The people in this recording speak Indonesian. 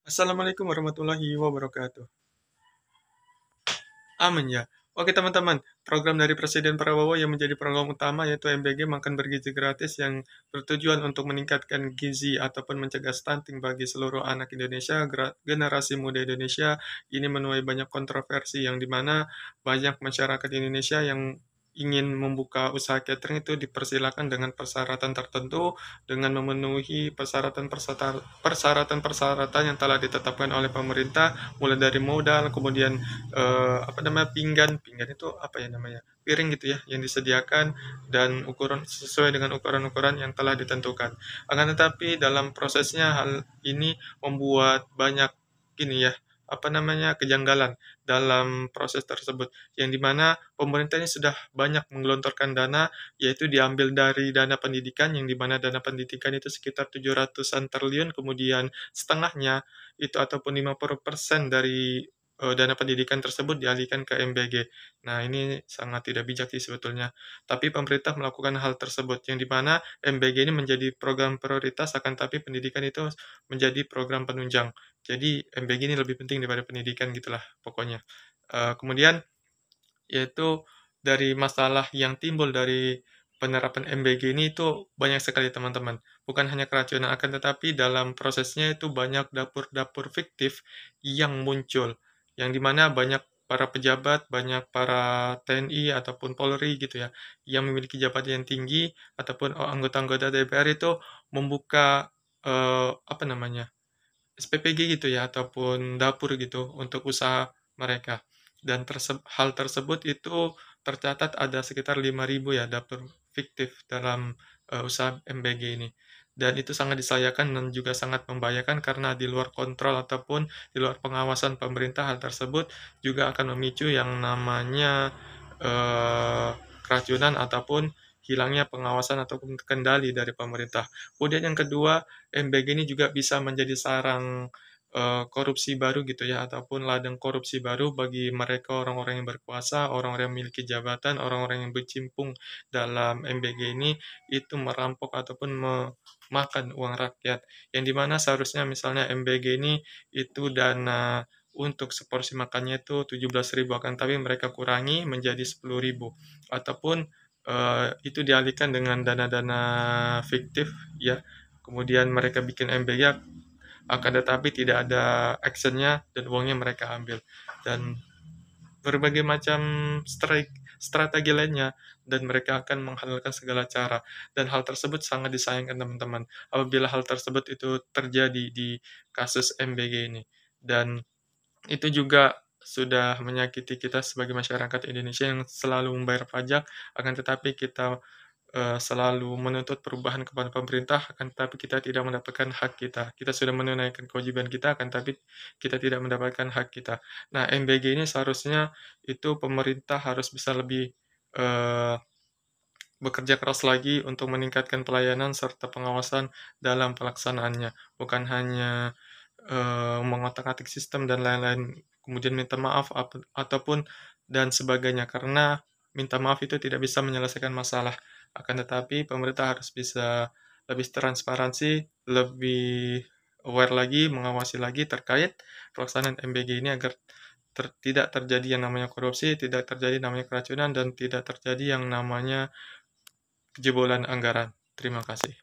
Assalamualaikum warahmatullahi wabarakatuh. Amin ya. Oke teman-teman, program dari Presiden Prabowo yang menjadi program utama yaitu MBG Makan Bergizi Gratis yang bertujuan untuk meningkatkan gizi ataupun mencegah stunting bagi seluruh anak Indonesia, generasi muda Indonesia, ini menuai banyak kontroversi yang dimana banyak masyarakat Indonesia yang ingin membuka usaha catering itu dipersilakan dengan persyaratan tertentu dengan memenuhi persyaratan-persyaratan yang telah ditetapkan oleh pemerintah, mulai dari modal, kemudian pinggan itu apa ya namanya, piring gitu ya, yang disediakan dan ukuran sesuai dengan ukuran-ukuran yang telah ditentukan. Akan tetapi dalam prosesnya hal ini membuat banyak ini ya, kejanggalan dalam proses tersebut, yang dimana pemerintah ini sudah banyak menggelontorkan dana, yaitu diambil dari dana pendidikan, yang dimana dana pendidikan itu sekitar 700-an triliun, kemudian setengahnya itu ataupun 50% dari dana pendidikan tersebut dialihkan ke MBG. Nah, ini sangat tidak bijak sih sebetulnya. Tapi pemerintah melakukan hal tersebut, yang dimana MBG ini menjadi program prioritas, akan tapi pendidikan itu menjadi program penunjang. Jadi MBG ini lebih penting daripada pendidikan gitulah pokoknya. Kemudian yaitu dari masalah yang timbul dari penerapan MBG ini itu banyak sekali teman-teman. Bukan hanya keracunan, akan tetapi dalam prosesnya itu banyak dapur-dapur fiktif yang muncul, yang dimana banyak para pejabat, banyak para TNI ataupun Polri gitu ya, yang memiliki jabatan yang tinggi ataupun anggota-anggota DPR itu membuka SPPG gitu ya, ataupun dapur gitu untuk usaha mereka. Dan hal tersebut itu tercatat ada sekitar 5.000 ya dapur fiktif dalam usaha MBG ini. Dan itu sangat disayangkan dan juga sangat membahayakan karena di luar kontrol ataupun di luar pengawasan pemerintah, hal tersebut juga akan memicu yang namanya eh, keracunan ataupun hilangnya pengawasan ataupun kendali dari pemerintah. Kemudian yang kedua, MBG ini juga bisa menjadi sarang korupsi baru gitu ya, ataupun ladang korupsi baru bagi mereka orang-orang yang berkuasa, orang-orang yang memiliki jabatan, orang-orang yang bercimpung dalam MBG ini, itu merampok ataupun memakan uang rakyat. Yang dimana seharusnya misalnya MBG ini itu dana untuk seporsi makannya itu 17.000, akan tapi mereka kurangi menjadi 10.000, ataupun itu dialihkan dengan dana-dana fiktif ya. Kemudian mereka bikin MBG, akan tetapi tidak ada actionnya dan uangnya mereka ambil. Dan berbagai macam strategi lainnya, dan mereka akan menghalalkan segala cara. Dan hal tersebut sangat disayangkan teman-teman, apabila hal tersebut itu terjadi di kasus MBG ini. Dan itu juga sudah menyakiti kita sebagai masyarakat Indonesia yang selalu membayar pajak, akan tetapi kita selalu menuntut perubahan kepada pemerintah, akan tetapi kita tidak mendapatkan hak kita. Kita sudah menunaikan kewajiban kita, akan tetapi kita tidak mendapatkan hak kita. Nah, MBG ini seharusnya itu pemerintah harus bisa lebih eh, bekerja keras lagi untuk meningkatkan pelayanan serta pengawasan dalam pelaksanaannya. Bukan hanya mengotak-atik sistem dan lain-lain, kemudian minta maaf ataupun dan sebagainya, karena minta maaf itu tidak bisa menyelesaikan masalah. Akan tetapi pemerintah harus bisa lebih transparansi, lebih aware lagi, mengawasi lagi terkait pelaksanaan MBG ini agar tidak terjadi yang namanya korupsi, tidak terjadi namanya keracunan, dan tidak terjadi yang namanya kejebolan anggaran. Terima kasih.